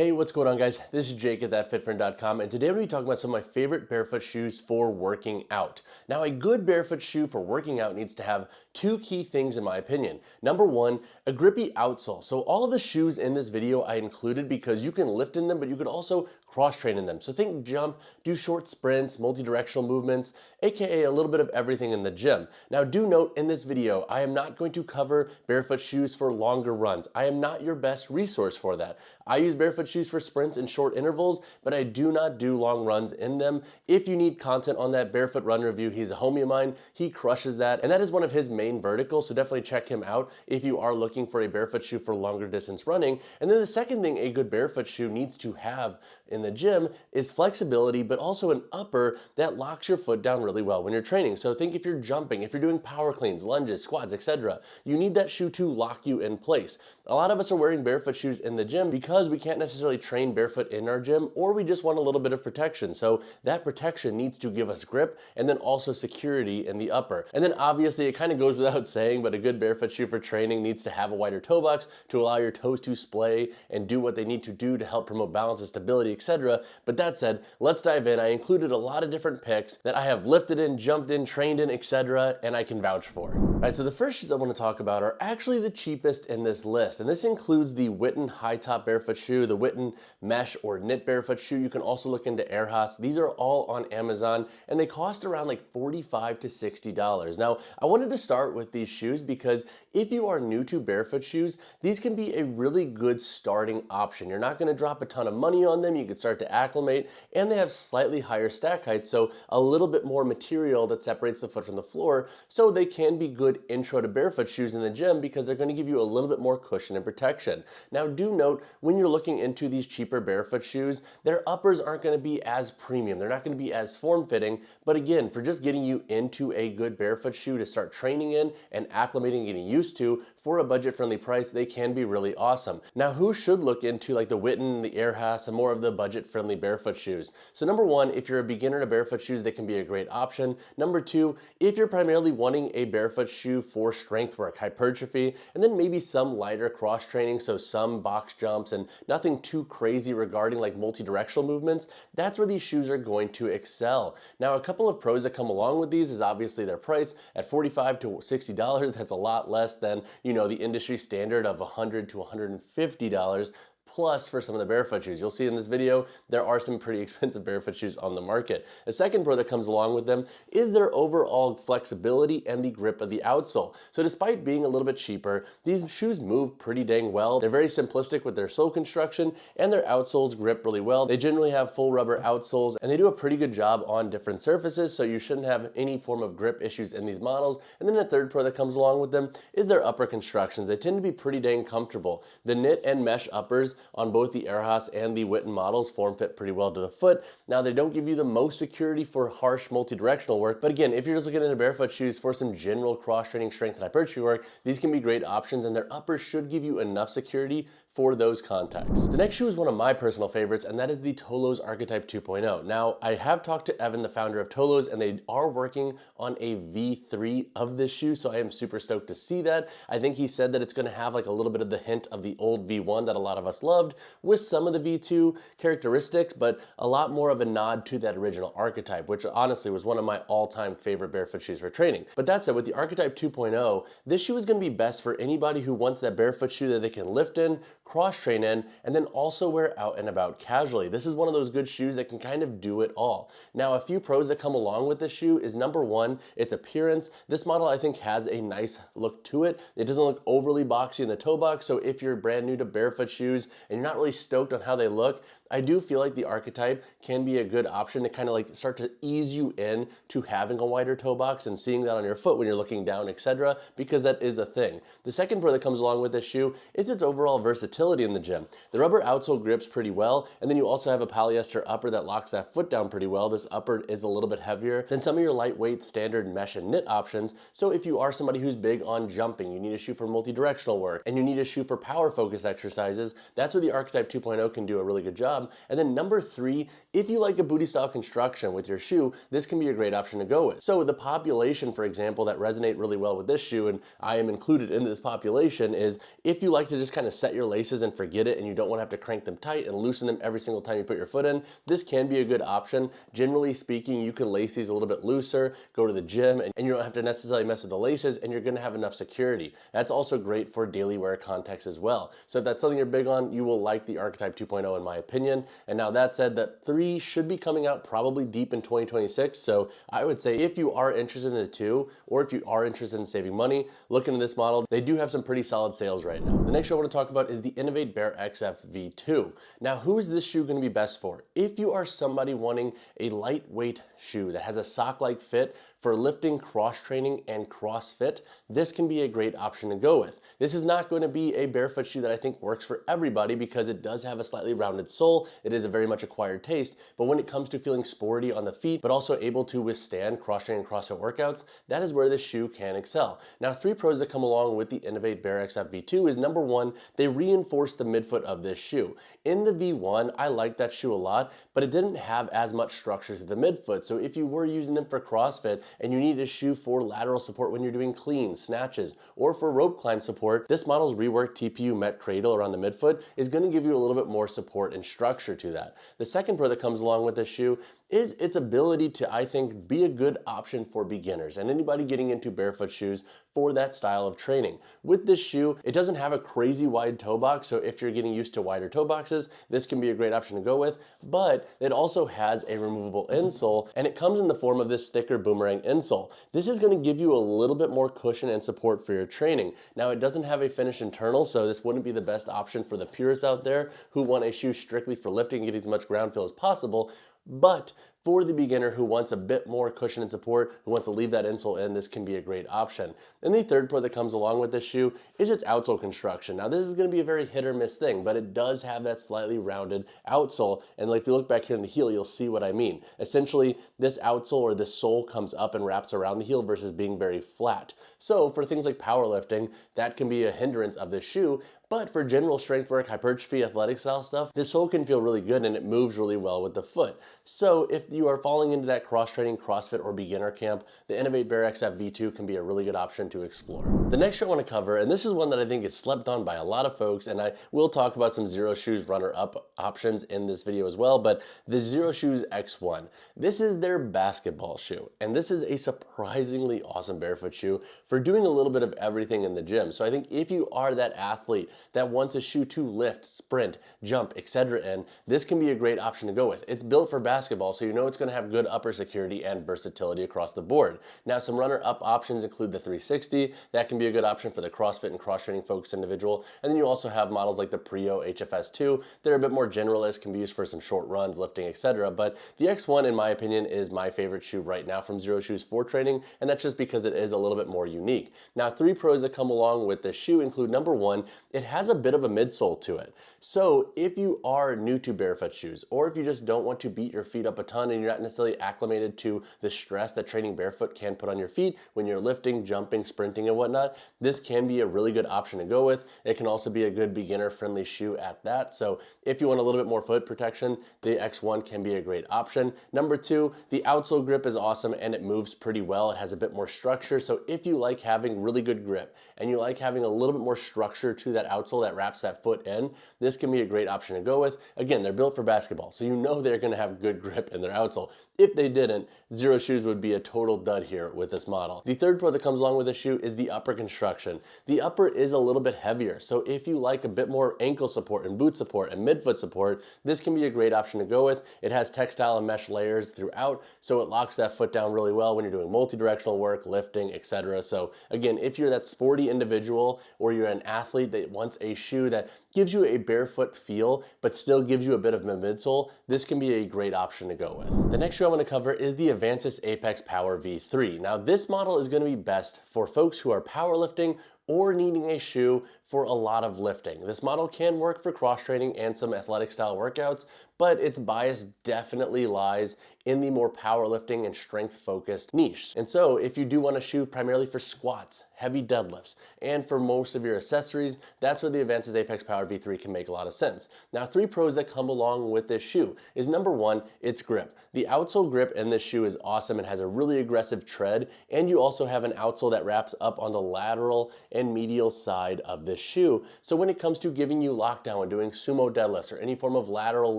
Hey, what's going on, guys? This is Jake at thatfitfriend.com, and today I'm going to be talking about some of my favorite barefoot shoes for working out. Now, a good barefoot shoe for working out needs to have two key things in my opinion. Number one, a grippy outsole. So all of the shoes in this video I included because you can lift in them, but you could also cross-train in them. So think jump, do short sprints, multi-directional movements, aka a little bit of everything in the gym. Now, do note in this video, I am not going to cover barefoot shoes for longer runs. I am not your best resource for that. I use barefoot shoes for sprints and short intervals, but I do not do long runs in them. If you need content on that barefoot run review, he's a homie of mine. He crushes that, and that is one of his main verticals, so definitely check him out if you are looking for a barefoot shoe for longer distance running. And then the second thing a good barefoot shoe needs to have in the gym is flexibility, but also an upper that locks your foot down really well when you're training. So think if you're jumping, if you're doing power cleans, lunges, squats, etc., you need that shoe to lock you in place. A lot of us are wearing barefoot shoes in the gym because we can't necessarily train barefoot in our gym, or we just want a little bit of protection. So that protection needs to give us grip and then also security in the upper. And then obviously it kind of goes without saying, but a good barefoot shoe for training needs to have a wider toe box to allow your toes to splay and do what they need to do to help promote balance and stability, etc. But that said, let's dive in. I included a lot of different picks that I have lifted in, jumped in, trained in, etc., and I can vouch for. All right, so the first shoes I want to talk about are actually the cheapest in this list, and this includes the WHITIN high top barefoot shoe, the WHITIN mesh or knit barefoot shoe. You can also look into Airhouse. These are all on Amazon, and they cost around like $45 to $60. Now, I wanted to start with these shoes because if you are new to barefoot shoes, these can be a really good starting option. You're not going to drop a ton of money on them. You can start to acclimate, and they have slightly higher stack height, so a little bit more material that separates the foot from the floor, so they can be good intro to barefoot shoes in the gym because they're going to give you a little bit more cushion and protection. Now, do note when you're looking into these cheaper barefoot shoes, their uppers aren't going to be as premium. They're not going to be as form-fitting, but again, for just getting you into a good barefoot shoe to start training in and acclimating and getting used to for a budget-friendly price, they can be really awesome. Now, who should look into like the WHITIN, the Airhouse, and more of the budget-friendly barefoot shoes? So number one, if you're a beginner to barefoot shoes, they can be a great option. Number two, if you're primarily wanting a barefoot shoe for strength work, hypertrophy, and then maybe some lighter cross training, so some box jumps and nothing too crazy regarding like multi-directional movements, that's where these shoes are going to excel. Now, a couple of pros that come along with these is obviously their price at $45 to $60. That's a lot less than, you know, the industry standard of $100 to $150. Plus, for some of the barefoot shoes, you'll see in this video, there are some pretty expensive barefoot shoes on the market. The second pro that comes along with them is their overall flexibility and the grip of the outsole. So despite being a little bit cheaper, these shoes move pretty dang well. They're very simplistic with their sole construction, and their outsoles grip really well. They generally have full rubber outsoles, and they do a pretty good job on different surfaces, so you shouldn't have any form of grip issues in these models. And then the third pro that comes along with them is their upper constructions. They tend to be pretty dang comfortable. The knit and mesh uppers on both the Airhouse and the WHITIN models form fit pretty well to the foot. Now, they don't give you the most security for harsh multi-directional work, but again, if you're just looking into barefoot shoes for some general cross-training strength and hypertrophy work, these can be great options, and their uppers should give you enough security for those contexts. The next shoe is one of my personal favorites, and that is the Tolos Archetype 2.0. Now, I have talked to Evan, the founder of Tolos, and they are working on a V3 of this shoe, so I am super stoked to see that. I think he said that it's going to have like a little bit of the hint of the old V1 that a lot of us loved, with some of the V2 characteristics, but a lot more of a nod to that original Archetype, which honestly was one of my all-time favorite barefoot shoes for training. But that said, with the Archetype 2.0, this shoe is going to be best for anybody who wants that barefoot shoe that they can lift in, cross-train in, and then also wear out and about casually. This is one of those good shoes that can kind of do it all. Now, a few pros that come along with this shoe is number one, its appearance. This model, I think, has a nice look to it. It doesn't look overly boxy in the toe box, so if you're brand new to barefoot shoes and you're not really stoked on how they look, I do feel like the Archetype can be a good option to kind of like start to ease you in to having a wider toe box and seeing that on your foot when you're looking down, etc., because that is a thing. The second pro that comes along with this shoe is its overall versatility in the gym. The rubber outsole grips pretty well, and then you also have a polyester upper that locks that foot down pretty well. This upper is a little bit heavier than some of your lightweight standard mesh and knit options, so if you are somebody who's big on jumping, you need a shoe for multi-directional work, and you need a shoe for power focus exercises, that's where the Archetype 2.0 can do a really good job. And then number three, if you like a booty style construction with your shoe, this can be a great option to go with. So the population, for example, that resonate really well with this shoe, and I am included in this population, is if you like to just kind of set your laces laces and forget it and you don't want to have to crank them tight and loosen them every single time you put your foot in, this can be a good option. Generally speaking, you can lace these a little bit looser, go to the gym, and you don't have to necessarily mess with the laces, and you're gonna have enough security. That's also great for daily wear context as well. So if that's something you're big on, you will like the Archetype 2.0 in my opinion. And now that said, that 3 should be coming out probably deep in 2026. So I would say if you are interested in the 2, or if you are interested in saving money, look into this model. They do have some pretty solid sales right now. The next shoe I want to talk about is the Innovate Bare XF V2. Now, who is this shoe going to be best for? If you are somebody wanting a lightweight shoe that has a sock-like fit for lifting, cross-training, and CrossFit, this can be a great option to go with. This is not going to be a barefoot shoe that I think works for everybody because it does have a slightly rounded sole. It is a very much acquired taste, but when it comes to feeling sporty on the feet, but also able to withstand cross-training and CrossFit workouts, that is where this shoe can excel. Now, 3 pros that come along with the Innovate Bare XF V2 is number 1, they reinforce the midfoot of this shoe. In the V1, I like that shoe a lot, but it didn't have as much structure to the midfoot. So if you were using them for CrossFit and you need a shoe for lateral support when you're doing cleans, snatches, or for rope climb support, this model's reworked TPU Met Cradle around the midfoot is going to give you a little bit more support and structure to that. The second pro that comes along with this shoe is its ability to, I think, be a good option for beginners and anybody getting into barefoot shoes for that style of training. With this shoe, it doesn't have a crazy wide toe box, so if you're getting used to wider toe boxes, this can be a great option to go with, but it also has a removable insole, and it comes in the form of this thicker boomerang insole. This is going to give you a little bit more cushion and support for your training. Now, it doesn't have a finished internal, so this wouldn't be the best option for the purists out there who want a shoe strictly for lifting and getting as much ground feel as possible, but for the beginner who wants a bit more cushion and support, who wants to leave that insole in, this can be a great option. And the third pro that comes along with this shoe is its outsole construction. Now, this is going to be a very hit or miss thing, but it does have that slightly rounded outsole. And if you look back here in the heel, you'll see what I mean. Essentially, this outsole or this sole comes up and wraps around the heel versus being very flat. So for things like powerlifting, that can be a hindrance of this shoe. But for general strength work, hypertrophy, athletic style stuff, this sole can feel really good and it moves really well with the foot. So if you are falling into that cross-training, CrossFit, or beginner camp, the Innovate Bare XF V2 can be a really good option to explore. The next shoe I want to cover, and this is one that I think is slept on by a lot of folks, and I will talk about some Xero Shoes runner-up options in this video as well, but the Xero Shoes X1. This is their basketball shoe, and this is a surprisingly awesome barefoot shoe for doing a little bit of everything in the gym. So I think if you are that athlete that wants a shoe to lift, sprint, jump, etc. in, this can be a great option to go with. It's built for basketball, so you know it's going to have good upper security and versatility across the board. Now, some runner-up options include the 360. That can be a good option for the CrossFit and cross-training focused individual. And then you also have models like the Prio HFS2. They're a bit more generalist, can be used for some short runs, lifting, etc. But the X1, in my opinion, is my favorite shoe right now from Xero Shoes for training, and that's just because it is a little bit more unique. Now, 3 pros that come along with this shoe include, number 1, it has a bit of a midsole to it. So if you are new to barefoot shoes, or if you just don't want to beat your feet up a ton and you're not necessarily acclimated to the stress that training barefoot can put on your feet when you're lifting, jumping, sprinting, and whatnot, this can be a really good option to go with. It can also be a good beginner-friendly shoe at that. So if you want a little bit more foot protection, the X1 can be a great option. Number 2, the outsole grip is awesome and it moves pretty well. It has a bit more structure. So if you like having really good grip and you like having a little bit more structure to that outsole that wraps that foot in, this can be a great option to go with. Again, they're built for basketball, so you know they're going to have good grip in their outsole. If they didn't, Xero Shoes would be a total dud here with this model. The third pro that comes along with this shoe is the upper construction. The upper is a little bit heavier, so if you like a bit more ankle support and boot support and midfoot support, this can be a great option to go with. It has textile and mesh layers throughout, so it locks that foot down really well when you're doing multi-directional work, lifting, etc. So again, if you're that sporty individual or you're an athlete that wants a shoe that gives you a barefoot feel but still gives you a bit of a midsole, this can be a great option to go with. The next shoe I want to cover is the AVANCUS Apex Power V3. Now, this model is going to be best for folks who are powerlifting or needing a shoe for a lot of lifting. This model can work for cross training and some athletic style workouts, but its bias definitely lies in the more powerlifting and strength focused niche. And so if you do want a shoe primarily for squats, heavy deadlifts, and for most of your accessories, that's where the AVANCUS Apex Power V3 can make a lot of sense. Now, 3 pros that come along with this shoe is, number 1, its grip. The outsole grip in this shoe is awesome. It has a really aggressive tread, and you also have an outsole that wraps up on the lateral and medial side of this shoe. So when it comes to giving you lockdown when doing sumo deadlifts or any form of lateral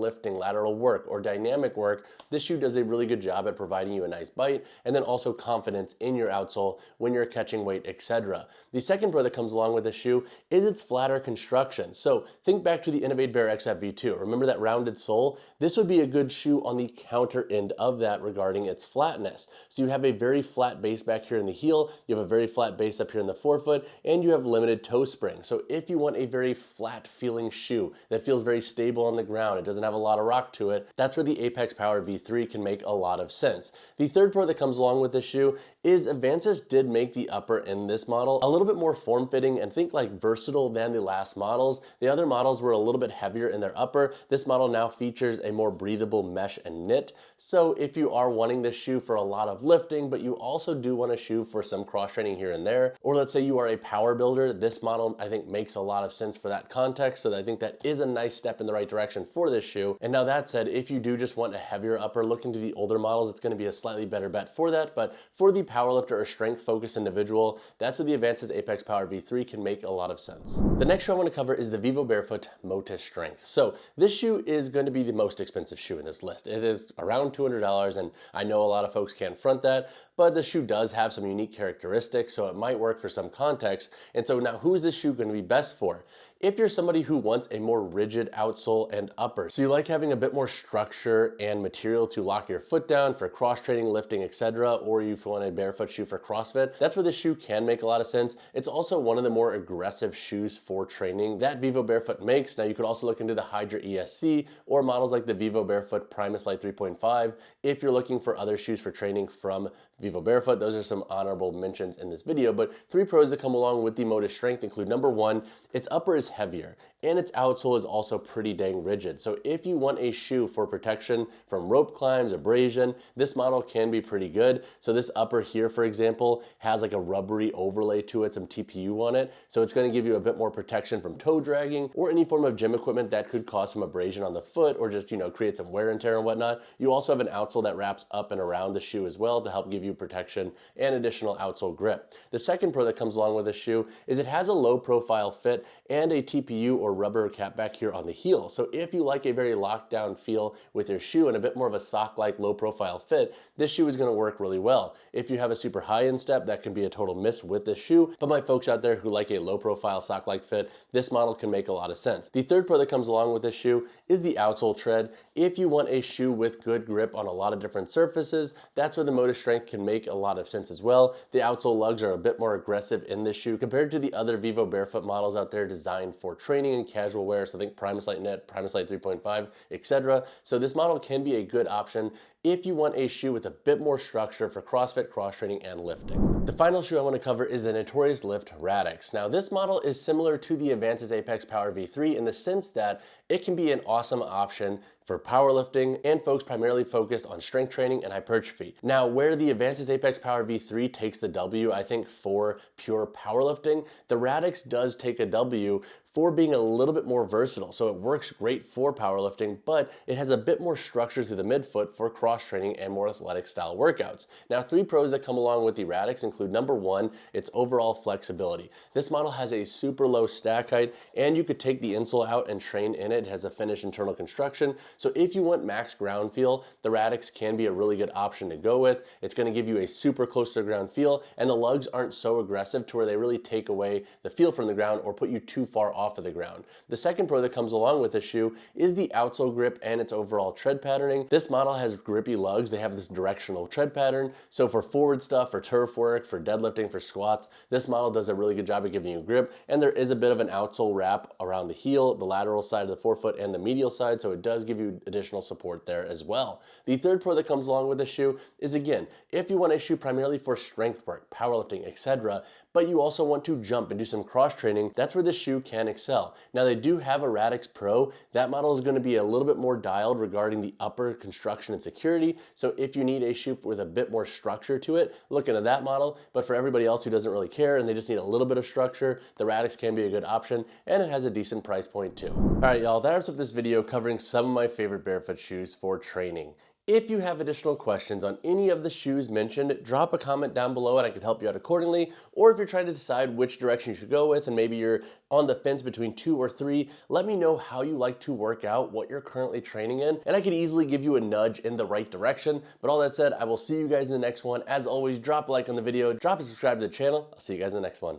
lifting, lateral work, or dynamic work, this shoe does a really good job at providing you a nice bite and then also confidence in your outsole when you're catching weight, etc. The second pro that comes along with the shoe is its flatter construction. So think back to the Innovate Bare XF V2. Remember that rounded sole? This would be a good shoe on the counter end of that regarding its flatness. So you have a very flat base back here in the heel, you have a very flat base up here in the forefoot, and you have limited toe spring. So if you want a very flat feeling shoe that feels very stable on the ground, it doesn't have a lot of rock to it, that's where the Apex Power V3 can make a lot of sense. The third pro that comes along with this shoe is AVANCUS did make the upper in this model a little bit more form-fitting and think like versatile than the last models. The other models were a little bit heavier in their upper. This model now features a more breathable mesh and knit. So if you are wanting this shoe for a lot of lifting, but you also do want a shoe for some cross training here and there, or let's say you are a power builder, this model I think makes a lot of sense for that context. So I think that is a nice step in the right direction for this shoe. And now that said, if you do just want a heavier upper, look into the older models, it's going to be a slightly better bet for that. But for the powerlifter or strength focused individual, that's where the AVANCUS Apex Power V3 can make a lot of sense. The next shoe I want to cover is the Vivobarefoot Motus Strength. So this shoe is going to be the most expensive shoe in this list. It is around $200, and I know a lot of folks can't front that, but the shoe does have some unique characteristics, so it might work for some context. And so now who is this shoe going to be best for? If you're somebody who wants a more rigid outsole and upper, so you like having a bit more structure and material to lock your foot down for cross training, lifting, etc., or you want a barefoot shoe for CrossFit, that's where this shoe can make a lot of sense. It's also one of the more aggressive shoes for training that Vivobarefoot makes. Now you could also look into the Hydra ESC or models like the Vivobarefoot Primus Light 3.5 if you're looking for other shoes for training from Vivobarefoot. Those are some honorable mentions in this video, but three pros that come along with the Motus Strength include: number one, its upper is heavier and its outsole is also pretty dang rigid. So if you want a shoe for protection from rope climbs, abrasion, this model can be pretty good. So this upper here, for example, has like a rubbery overlay to it, some TPU on it. So it's going to give you a bit more protection from toe dragging or any form of gym equipment that could cause some abrasion on the foot or just, create some wear and tear and whatnot. You also have an outsole that wraps up and around the shoe as well to help give you protection and additional outsole grip. The second pro that comes along with this shoe is it has a low profile fit and a TPU or rubber cap back here on the heel. So if you like a very locked down feel with your shoe and a bit more of a sock-like low profile fit, this shoe is going to work really well. If you have a super high instep, that can be a total miss with this shoe. But my folks out there who like a low profile sock-like fit, this model can make a lot of sense. The third pro that comes along with this shoe is the outsole tread. If you want a shoe with good grip on a lot of different surfaces, that's where the Motus Strength can make a lot of sense as well. The outsole lugs are a bit more aggressive in this shoe compared to the other Vivobarefoot models out there designed for training and casual wear. So think Primus Light Net, Primus Light 3.5, etc. So this model can be a good option if you want a shoe with a bit more structure for CrossFit, cross training, and lifting. The final shoe I want to cover is the Notorious Lift Radix. Now this model is similar to the AVANCUS Apex Power V3 in the sense that it can be an awesome option for powerlifting and folks primarily focused on strength training and hypertrophy. Now, where the AVANCUS Apex Power V3 takes the W, I think, for pure powerlifting, the Radix does take a W for being a little bit more versatile. So it works great for powerlifting, but it has a bit more structure through the midfoot for cross training and more athletic style workouts. Now, three pros that come along with the Radix include: number one, its overall flexibility. This model has a super low stack height and you could take the insole out and train in it. It has a finished internal construction. So if you want max ground feel, the Radix can be a really good option to go with. It's going to give you a super close to the ground feel, and the lugs aren't so aggressive to where they really take away the feel from the ground or put you too far off of the ground. The second pro that comes along with this shoe is the outsole grip and its overall tread patterning. This model has grippy lugs. They have this directional tread pattern. So for forward stuff, for turf work, for deadlifting, for squats, this model does a really good job of giving you grip. And there is a bit of an outsole wrap around the heel, the lateral side of the forefoot, and the medial side. So it does give you additional support there as well. The third pro that comes along with this shoe is, again, if you want a shoe primarily for strength work, powerlifting, etc., but you also want to jump and do some cross training, that's where this shoe can excel. Now they do have a Radix Pro. That model is going to be a little bit more dialed regarding the upper construction and security. So if you need a shoe with a bit more structure to it, look into that model. But for everybody else who doesn't really care and they just need a little bit of structure, the Radix can be a good option, and it has a decent price point too. All right, y'all, that wraps up this video covering some of my favorite barefoot shoes for training. If you have additional questions on any of the shoes mentioned, drop a comment down below and I can help you out accordingly. Or if you're trying to decide which direction you should go with and maybe you're on the fence between 2 or 3, let me know how you like to work out, what you're currently training in, and I can easily give you a nudge in the right direction. But all that said, I will see you guys in the next one. As always, drop a like on the video, drop a subscribe to the channel. I'll see you guys in the next one.